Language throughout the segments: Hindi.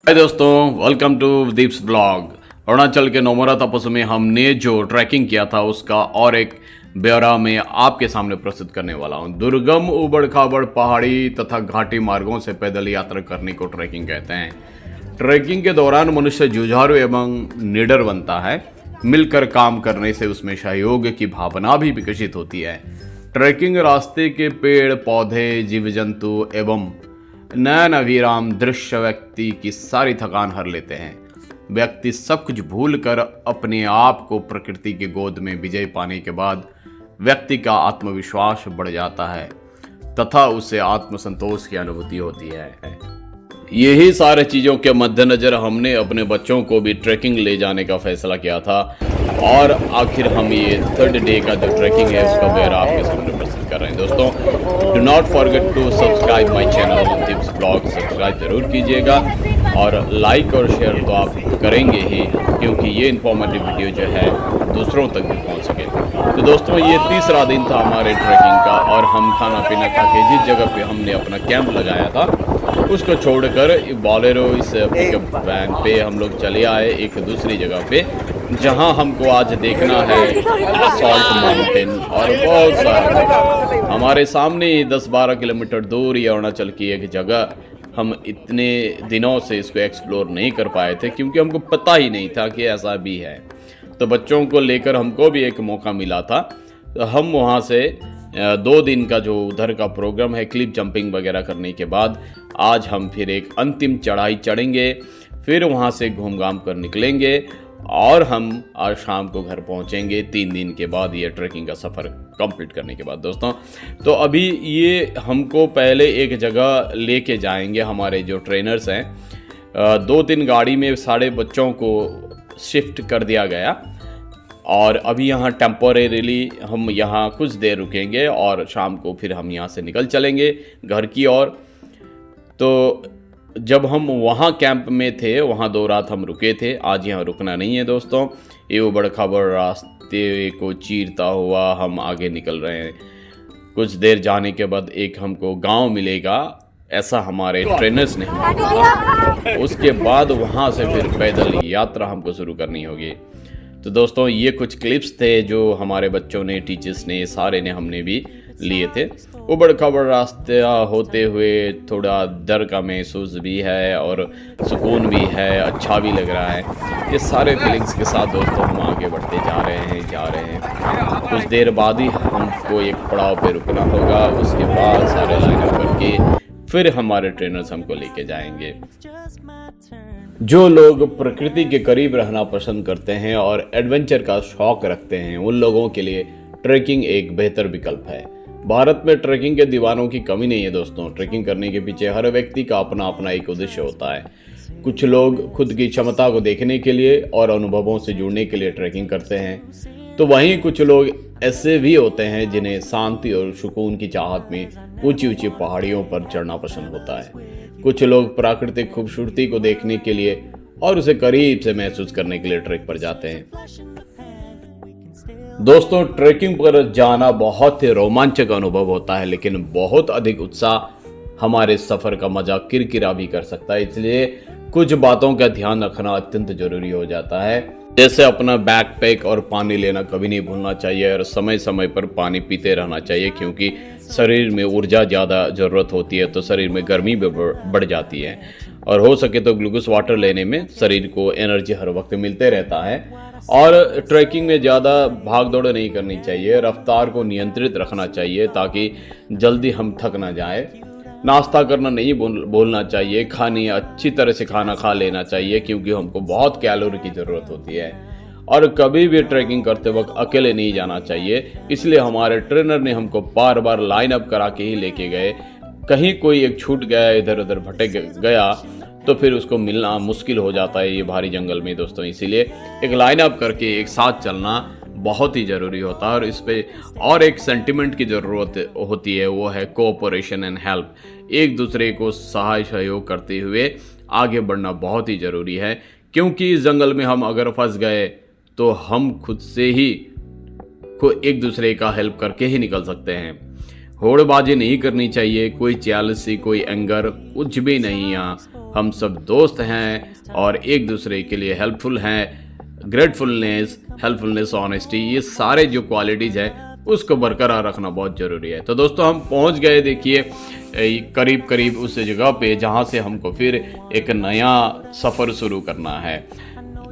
हाय दोस्तों, welcome to Deep's blog. Arunachal के नोमोरा तपस्या में हमने जो ट्रैकिंग किया था उसका और एक ब्यौरा में आपके सामने प्रस्तुत करने वाला हूँ। दुर्गम उबड़ खाबड़ पहाड़ी तथा घाटी मार्गों से पैदल यात्रा करने को ट्रैकिंग कहते हैं। ट्रैकिंग के दौरान मनुष्य जुझारू एवं निडर बनता है। मिलकर काम करने से उसमें सहयोग की भावना भी विकसित होती है। ट्रैकिंग रास्ते के पेड़ पौधे, जीव जंतु एवं नयन अविराम दृश्य व्यक्ति की सारी थकान हर लेते हैं। व्यक्ति सब कुछ भूल कर अपने आप को प्रकृति की गोद में विजय पाने के बाद व्यक्ति का आत्मविश्वास बढ़ जाता है तथा उसे आत्मसंतोष की अनुभूति होती है। यही सारे चीज़ों के मद्देनज़र हमने अपने बच्चों को भी ट्रैकिंग ले जाने का फैसला किया था और आखिर हम ये 3rd डे का जो ट्रैकिंग है उसका ब्यौरा आपके सामने प्रस्तुत कर रहे हैं। दोस्तों, do not forget to subscribe my channel Deep's blog. Subscribe जरूर कीजिएगा और लाइक और शेयर तो आप करेंगे ही, क्योंकि ये इन्फॉर्मेटिव वीडियो जो है दूसरों तक भी पहुंच सके। तो दोस्तों, ये तीसरा दिन था हमारे ट्रैकिंग का और हम खाना पीना खा के जिस जगह पे हमने अपना कैंप लगाया था उसको छोड़कर बोलेरो इस पिकअप वैन पे हम लोग चले आए एक दूसरी जगह पे, जहां हमको आज देखना है सॉल्ट माउंटेन। और बहुत सारा हमारे सामने 10-12 किलोमीटर दूर ये अरुणाचल की एक जगह, हम इतने दिनों से इसको एक्सप्लोर नहीं कर पाए थे क्योंकि हमको पता ही नहीं था कि ऐसा भी है। तो बच्चों को लेकर हमको भी एक मौका मिला था। तो हम वहाँ से 2 दिन का जो उधर का प्रोग्राम है क्लिप जंपिंग वगैरह करने के बाद आज हम फिर एक अंतिम चढ़ाई चढ़ेंगे, फिर वहाँ से घूम घाम कर निकलेंगे और हम आज शाम को घर पहुँचेंगे 3 दिन के बाद ये ट्रैकिंग का सफ़र कंप्लीट करने के बाद। दोस्तों, तो अभी ये हमको पहले एक जगह लेके जाएंगे। हमारे जो ट्रेनर्स हैं 2-3 गाड़ी में सारे बच्चों को शिफ्ट कर दिया गया और अभी यहाँ टेम्पोरेरीली हम यहाँ कुछ देर रुकेंगे और शाम को फिर हम यहाँ से निकल चलेंगे घर की ओर। तो जब हम वहाँ कैंप में थे वहाँ 2 रात हम रुके थे। आज यहाँ रुकना नहीं है दोस्तों। ये उबड़ खाबड़ रास्ते को चीरता हुआ हम आगे निकल रहे हैं। कुछ देर जाने के बाद एक हमको गांव मिलेगा, ऐसा हमारे ट्रेनर्स ने हमको कहा। उसके बाद वहाँ से फिर पैदल यात्रा हमको शुरू करनी होगी। तो दोस्तों, ये कुछ क्लिप्स थे जो हमारे बच्चों ने, टीचर्स ने, सारे ने, हमने भी लिए थे। उबड़ खाबड़ रास्ते होते हुए थोड़ा डर का महसूस भी है और सुकून भी है, अच्छा भी लग रहा है। ये सारे फीलिंग्स के साथ दोस्तों हम आगे बढ़ते जा रहे हैं। कुछ देर बाद ही हमको एक पड़ाव पे रुकना होगा। उसके बाद सारे लाइनअप करके फिर हमारे ट्रेनर्स हमको लेके जाएंगे। जो लोग प्रकृति के करीब रहना पसंद करते हैं और एडवेंचर का शौक रखते हैं, उन लोगों के लिए ट्रैकिंग एक बेहतर विकल्प है। भारत में ट्रैकिंग के दीवानों की कमी नहीं है दोस्तों। ट्रैकिंग करने के पीछे हर व्यक्ति का अपना अपना एक उद्देश्य होता है। कुछ लोग खुद की क्षमता को देखने के लिए और अनुभवों से जुड़ने के लिए ट्रैकिंग करते हैं, तो वहीं कुछ लोग ऐसे भी होते हैं जिन्हें शांति और सुकून की चाहत में ऊंची ऊंची पहाड़ियों पर चढ़ना पसंद होता है। कुछ लोग प्राकृतिक खूबसूरती को देखने के लिए और उसे करीब से महसूस करने के लिए ट्रैक पर जाते हैं। दोस्तों, ट्रैकिंग पर जाना बहुत ही रोमांचक अनुभव होता है, लेकिन बहुत अधिक उत्साह हमारे सफ़र का मजा किरकिरा भी कर सकता है। इसलिए कुछ बातों का ध्यान रखना अत्यंत जरूरी हो जाता है, जैसे अपना बैकपैक और पानी लेना कभी नहीं भूलना चाहिए और समय समय पर पानी पीते रहना चाहिए, क्योंकि शरीर में ऊर्जा ज़्यादा ज़रूरत होती है तो शरीर में गर्मी भी बढ़ जाती है। और हो सके तो ग्लूकोज वाटर लेने में शरीर को एनर्जी हर वक्त मिलते रहता है। और ट्रैकिंग में ज़्यादा भाग दौड़ नहीं करनी चाहिए, रफ्तार को नियंत्रित रखना चाहिए ताकि जल्दी हम थक ना जाए। नाश्ता करना नहीं भूलना चाहिए। खाने अच्छी तरह से खाना खा लेना चाहिए, क्योंकि हमको बहुत कैलोरी की ज़रूरत होती है। और कभी भी ट्रैकिंग करते वक्त अकेले नहीं जाना चाहिए, इसलिए हमारे ट्रेनर ने हमको बार बार लाइन अप करा के ही लेके गए। कहीं कोई एक छूट गया, इधर उधर भटक गया तो फिर उसको मिलना मुश्किल हो जाता है ये भारी जंगल में दोस्तों। इसीलिए एक लाइन अप करके एक साथ चलना बहुत ही ज़रूरी होता है। और इस पे और एक सेंटिमेंट की ज़रूरत होती है, वो है कोऑपरेशन एंड हेल्प। एक दूसरे को सहाय सहयोग करते हुए आगे बढ़ना बहुत ही ज़रूरी है, क्योंकि इस जंगल में हम अगर फंस गए तो हम खुद से ही एक दूसरे का हेल्प करके ही निकल सकते हैं। होड़बाजी नहीं करनी चाहिए, कोई जेलसी, कोई एंगर, कुछ भी नहीं। यहाँ हम सब दोस्त हैं और एक दूसरे के लिए हेल्पफुल हैं। हेल्पफुलनेस, ऑनेस्टी, ये सारे जो क्वालिटीज़ हैं उसको बरकरार रखना बहुत ज़रूरी है। तो दोस्तों हम पहुंच गए, देखिए करीब करीब उस जगह पे जहां से हमको फिर एक नया सफ़र शुरू करना है।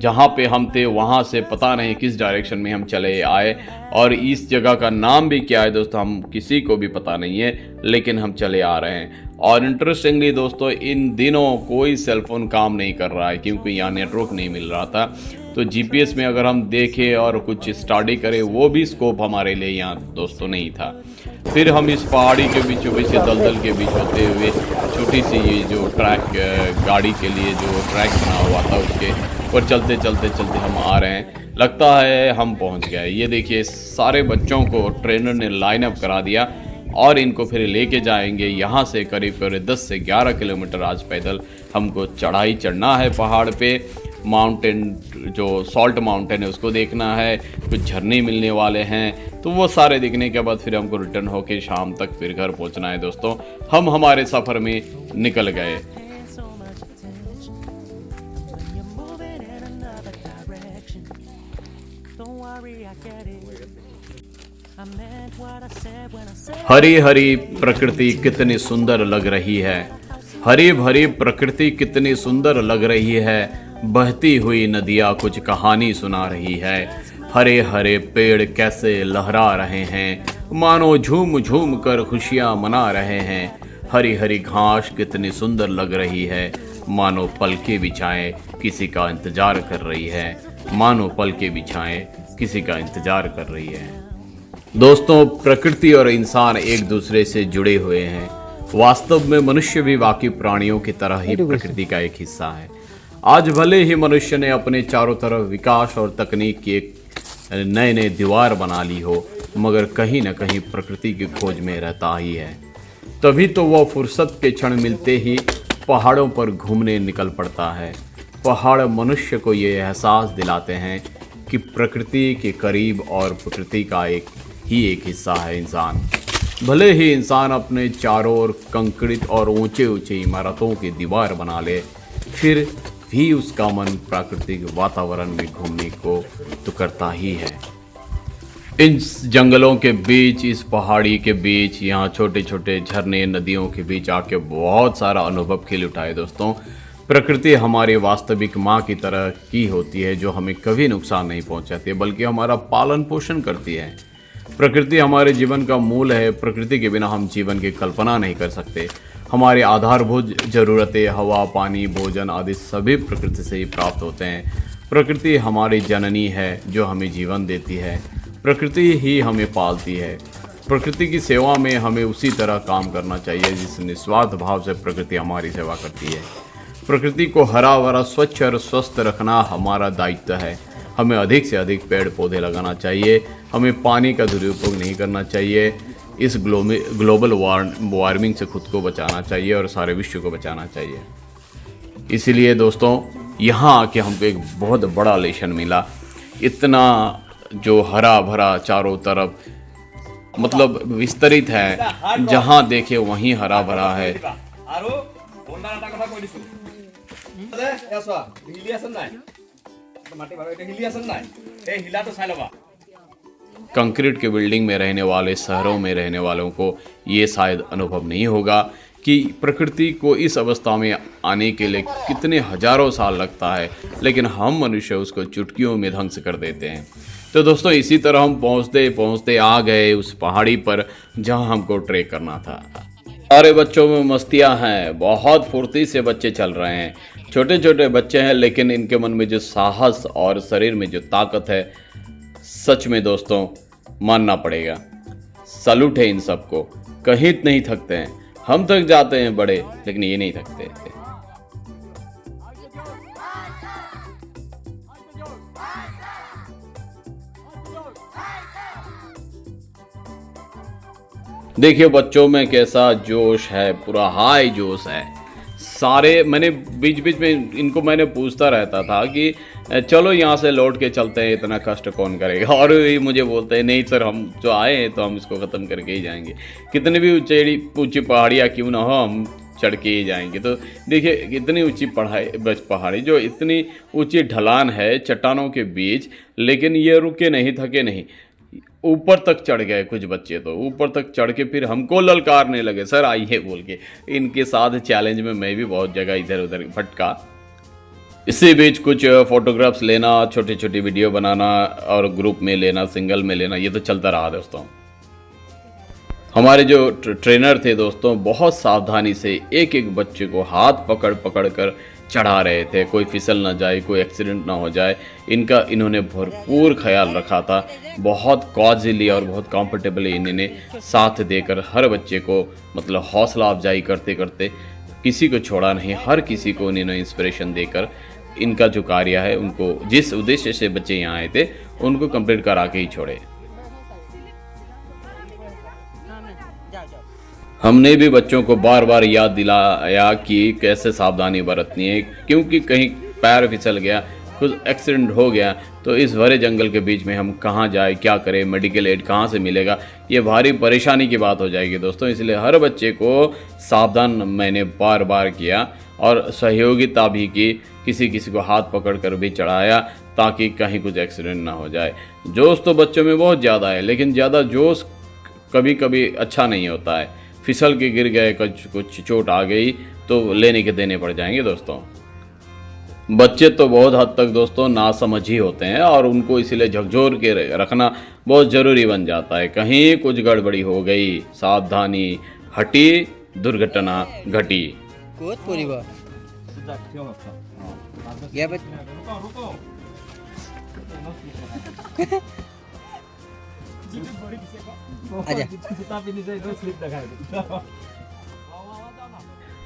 जहाँ पे हम थे वहाँ से पता नहीं किस डायरेक्शन में हम चले आए, और इस जगह का नाम भी क्या है दोस्तों हम किसी को भी पता नहीं है, लेकिन हम चले आ रहे हैं। और इंटरेस्टिंगली दोस्तों इन दिनों कोई सेलफोन काम नहीं कर रहा है क्योंकि यहाँ नेटवर्क नहीं मिल रहा था। तो जीपीएस में अगर हम देखें और कुछ स्टडी करें वो भी स्कोप हमारे लिए यहाँ दोस्तों नहीं था। फिर हम इस पहाड़ी के बीचों बीच दलदल के बीच होते हुए छोटी सी ये जो ट्रैक गाड़ी के लिए जो ट्रैक बना हुआ था उसके ऊपर चलते चलते चलते हम आ रहे हैं। लगता है हम पहुंच गए। ये देखिए सारे बच्चों को ट्रेनर ने लाइन अप करा दिया और इनको फिर लेके जाएंगे यहाँ से करीब 10 से 11 किलोमीटर आज पैदल हमको चढ़ाई चढ़ना है पहाड़ पे। माउंटेन जो सॉल्ट माउंटेन है उसको देखना है, कुछ झरने मिलने वाले हैं, तो वो सारे देखने के बाद फिर हमको रिटर्न होके शाम तक फिर घर पहुंचना है। दोस्तों हम हमारे सफ़र में निकल गए। हरी हरी प्रकृति कितनी सुंदर लग रही है, हरी भरी प्रकृति कितनी सुंदर लग रही है, बहती हुई नदियाँ कुछ कहानी सुना रही है, हरे हरे पेड़ कैसे लहरा रहे हैं, मानो झूम झूम कर खुशियाँ मना रहे हैं, हरी हरी घास कितनी सुंदर लग रही है, मानो पलके बिछाए किसी का इंतजार कर रही है, मानो पलके बिछाए किसी का इंतजार कर रही है। दोस्तों प्रकृति और इंसान एक दूसरे से जुड़े हुए हैं। वास्तव में मनुष्य भी बाकी प्राणियों की तरह ही प्रकृति का एक हिस्सा है। आज भले ही मनुष्य ने अपने चारों तरफ विकास और तकनीक की एक नए नए दीवार बना ली हो, मगर कहीं न कहीं प्रकृति की खोज में रहता ही है। तभी तो वह फुर्सत के क्षण मिलते ही पहाड़ों पर घूमने निकल पड़ता है। पहाड़ मनुष्य को ये एहसास दिलाते हैं कि प्रकृति के करीब और प्रकृति का एक हिस्सा है इंसान। भले ही इंसान अपने चारों ओर कंक्रीट और ऊंचे ऊंचे इमारतों की दीवार बना ले, फिर भी उसका मन प्राकृतिक वातावरण में घूमने को तो करता ही है। इन जंगलों के बीच, इस पहाड़ी के बीच, यहाँ छोटे छोटे झरने नदियों के बीच आके बहुत सारा अनुभव खिल उठाए। दोस्तों प्रकृति हमारी वास्तविक माँ की तरह की होती है जो हमें कभी नुकसान नहीं पहुँचाती बल्कि हमारा पालन पोषण करती है। प्रकृति हमारे जीवन का मूल है। प्रकृति के बिना हम जीवन की कल्पना नहीं कर सकते। हमारी आधारभूत ज़रूरतें हवा, पानी, भोजन आदि सभी प्रकृति से ही प्राप्त होते हैं। प्रकृति हमारी जननी है जो हमें जीवन देती है। प्रकृति ही हमें पालती है। प्रकृति की सेवा में हमें उसी तरह काम करना चाहिए जिस निस्वार्थ भाव से प्रकृति हमारी सेवा करती है। प्रकृति को हरा भरा, स्वच्छ और स्वस्थ रखना हमारा दायित्व है। हमें अधिक से अधिक पेड़ पौधे लगाना चाहिए। हमें पानी का दुरुपयोग नहीं करना चाहिए। इस ग्लोबल वार्मिंग से खुद को बचाना चाहिए और सारे विश्व को बचाना चाहिए। इसीलिए दोस्तों यहाँ आके हमको एक बहुत बड़ा लेसन मिला। इतना जो हरा भरा चारों तरफ मतलब विस्तरित है, जहाँ देखे वहीं हरा भरा है। कंक्रीट के बिल्डिंग में रहने वाले, शहरों में रहने वालों को ये शायद अनुभव नहीं होगा कि प्रकृति को इस अवस्था में आने के लिए कितने हजारों साल लगता है, लेकिन हम मनुष्य उसको चुटकियों में ध्वंस कर देते हैं। तो दोस्तों इसी तरह हम पहुँचते पहुँचते आ गए उस पहाड़ी पर जहाँ हमको ट्रेक करना था। सारे बच्चों में मस्तियाँ हैं, बहुत फुर्ती से बच्चे चल रहे हैं। छोटे छोटे बच्चे हैं लेकिन इनके मन में जो साहस और शरीर में जो ताकत है, सच में दोस्तों मानना पड़ेगा। सैल्यूट है इन सबको। कहीं नहीं थकते हैं। हम थक जाते हैं बड़े, लेकिन ये नहीं थकते। देखिए बच्चों में कैसा जोश है, पूरा हाई जोश है। सारे मैंने बीच बीच में इनको मैंने पूछता रहता था कि चलो यहाँ से लौट के चलते हैं, इतना कष्ट कौन करेगा। और ये मुझे बोलते हैं नहीं सर, हम जो आए हैं तो हम इसको ख़त्म करके ही जाएंगे, कितनी भी ऊंची पहाड़ियाँ क्यों ना हो हम चढ़ के ही जाएंगे। तो देखिए इतनी ऊंची पहाड़ी, जो इतनी ऊंची ढलान है चट्टानों के बीच, लेकिन ये रुके नहीं, थके नहीं, ऊपर तक चढ़ गए। कुछ बच्चे तो ऊपर तक चढ़ के फिर हमको ललकारने लगे, सर आइए बोल के। इनके साथ चैलेंज में मैं भी बहुत जगह इधर उधर भटका। इसी बीच कुछ फोटोग्राफ्स लेना, छोटी छोटी वीडियो बनाना और ग्रुप में लेना, सिंगल में लेना, ये तो चलता रहा दोस्तों। हमारे जो ट्रेनर थे दोस्तों, बहुत सावधानी से एक एक बच्चे को हाथ पकड़ पकड़ कर चढ़ा रहे थे, कोई फिसल ना जाए, कोई एक्सीडेंट ना हो जाए, इनका इन्होंने भरपूर ख्याल रखा था। बहुत कॉजिली और बहुत कंफर्टेबली इन्होंने साथ देकर हर बच्चे को मतलब हौसला अफजाई करते करते किसी को छोड़ा नहीं, हर किसी को इन्होंने इंस्पिरेशन देकर इनका जो कार्य है, उनको जिस उद्देश्य से बच्चे यहाँ आए थे उनको कंप्लीट करा के ही छोड़े। हमने भी बच्चों को बार बार याद दिलाया कि कैसे सावधानी बरतनी है, क्योंकि कहीं पैर फिसल गया, कुछ एक्सीडेंट हो गया तो इस भरे जंगल के बीच में हम कहाँ जाए, क्या करें, मेडिकल एड कहाँ से मिलेगा, ये भारी परेशानी की बात हो जाएगी दोस्तों। इसलिए हर बच्चे को सावधान मैंने बार बार किया और सहयोगिता भी की, किसी किसी को हाथ पकड़ कर भी चढ़ाया ताकि कहीं कुछ एक्सीडेंट ना हो जाए। जोश तो बच्चों में बहुत ज़्यादा है, लेकिन ज़्यादा जोश कभी कभी अच्छा नहीं होता है। फिसल के गिर गए, कुछ चोट आ गई तो लेने के देने पड़ जाएंगे दोस्तों। बच्चे तो बहुत हद तक दोस्तों नासमझ ही होते हैं और उनको इसीलिए झकझोर के रखना बहुत ज़रूरी बन जाता है। कहीं कुछ गड़बड़ी हो गई, सावधानी हटी, दुर्घटना घटी।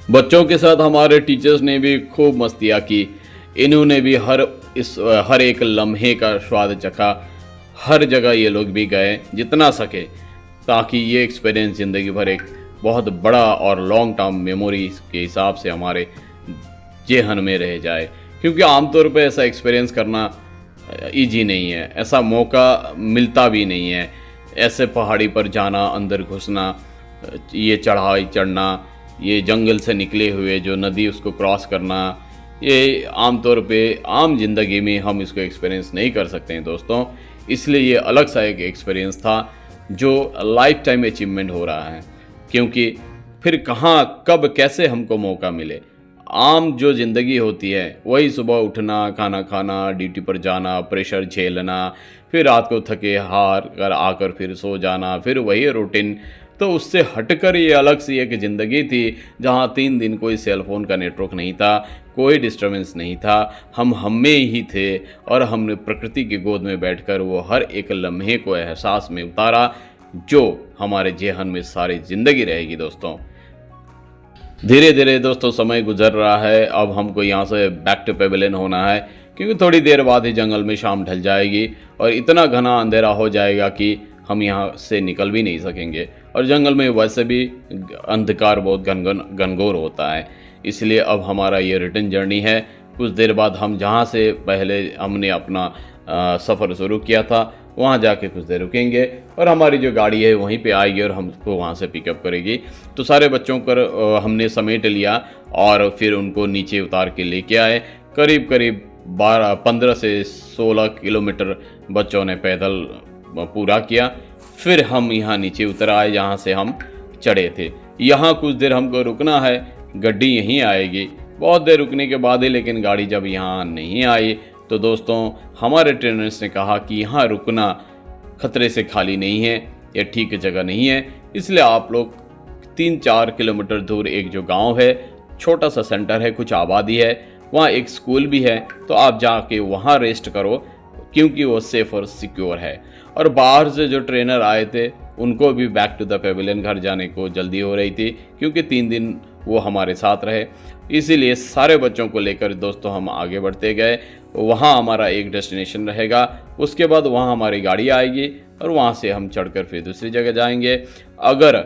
बच्चों के साथ हमारे टीचर्स ने भी खूब मस्तियाँ की। इन्होंने भी हर एक लम्हे का स्वाद चखा। हर जगह ये लोग भी गए जितना सके, ताकि ये एक्सपीरियंस ज़िंदगी भर एक बहुत बड़ा और लॉन्ग टर्म मेमोरी के हिसाब से हमारे जेहन में रह जाए। क्योंकि आमतौर पे ऐसा एक्सपीरियंस करना इजी नहीं है, ऐसा मौका मिलता भी नहीं है। ऐसे पहाड़ी पर जाना, अंदर घुसना, ये चढ़ाई चढ़ना, ये जंगल से निकले हुए जो नदी उसको क्रॉस करना, ये आमतौर पे आम जिंदगी में हम इसको एक्सपीरियंस नहीं कर सकते हैं दोस्तों। इसलिए ये अलग सा एक एक्सपीरियंस था जो लाइफ टाइम अचीवमेंट हो रहा है। क्योंकि फिर कहाँ कब कैसे हमको मौका मिले। आम जो ज़िंदगी होती है वही सुबह उठना, खाना खाना, ड्यूटी पर जाना, प्रेशर झेलना, फिर रात को थके हार कर आकर फिर सो जाना, फिर वही रूटीन। तो उससे हटकर ये अलग सी एक ज़िंदगी थी जहाँ 3 दिन कोई सेलफोन का नेटवर्क नहीं था, कोई डिस्टर्बेंस नहीं था, हम में ही थे और हमने प्रकृति की गोद में बैठकर वो हर एक लम्हे को एहसास में उतारा जो हमारे जेहन में सारी ज़िंदगी रहेगी दोस्तों। धीरे धीरे दोस्तों समय गुजर रहा है। अब हमको यहाँ से बैक टू पेवेलियन होना है, क्योंकि थोड़ी देर बाद ही जंगल में शाम ढल जाएगी और इतना घना अंधेरा हो जाएगा कि हम यहाँ से निकल भी नहीं सकेंगे। और जंगल में वैसे भी अंधकार बहुत घनघोर होता है। इसलिए अब हमारा ये रिटर्न जर्नी है। कुछ देर बाद हम जहाँ से पहले हमने अपना सफ़र शुरू किया था वहाँ जाके कुछ देर रुकेंगे और हमारी जो गाड़ी है वहीं पे आएगी और हमको वहाँ से पिकअप करेगी। तो सारे बच्चों को हमने समेट लिया और फिर उनको नीचे उतार के लेके आए। करीब करीब 15 से 16 किलोमीटर बच्चों ने पैदल पूरा किया। फिर हम यहाँ नीचे उतर आए जहाँ से हम चढ़े थे। यहाँ कुछ देर हमको रुकना है, गड्डी यहीं आएगी। बहुत देर रुकने के बाद ही लेकिन गाड़ी जब यहाँ नहीं आई तो दोस्तों हमारे ट्रेनर्स ने कहा कि यहाँ रुकना खतरे से खाली नहीं है, ये ठीक जगह नहीं है। इसलिए आप लोग 3-4 किलोमीटर दूर एक जो गांव है, छोटा सा सेंटर है, कुछ आबादी है, वहाँ एक स्कूल भी है, तो आप जाके वहाँ रेस्ट करो क्योंकि वो सेफ और सिक्योर है। और बाहर से जो ट्रेनर आए थे उनको भी बैक टू द पेवेलियन घर जाने को जल्दी हो रही थी, क्योंकि 3 दिन वो हमारे साथ रहे। इसीलिए सारे बच्चों को लेकर दोस्तों हम आगे बढ़ते गए। वहाँ हमारा एक डेस्टिनेशन रहेगा, उसके बाद वहाँ हमारी गाड़ी आएगी और वहाँ से हम चढ़कर फिर दूसरी जगह जाएंगे। अगर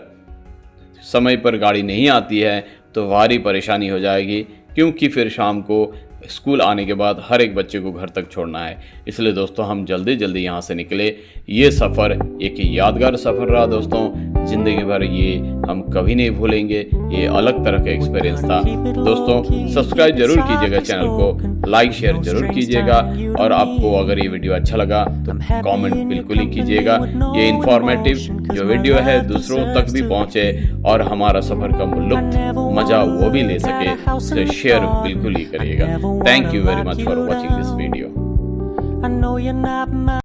समय पर गाड़ी नहीं आती है तो भारी परेशानी हो जाएगी, क्योंकि फिर शाम को स्कूल आने के बाद हर एक बच्चे को घर तक छोड़ना है। इसलिए दोस्तों हम जल्दी जल्दी यहाँ से निकले। ये सफ़र एक यादगार सफ़र रहा दोस्तों, ज़िंदगी भर ये हम कभी नहीं भूलेंगे। ये अलग तरह का एक्सपीरियंस था दोस्तों। सब्सक्राइब जरूर कीजिएगा चैनल को, लाइक शेयर जरूर कीजिएगा, और आपको अगर ये वीडियो अच्छा लगा तो कमेंट बिल्कुल ही कीजिएगा। ये इन्फॉर्मेटिव जो वीडियो है दूसरों तक भी पहुँचे और हमारा सफ़र का लुत्फ मज़ा वो भी ले सके, तो शेयर बिल्कुल ही करिएगा। Thank you very much for watching this video.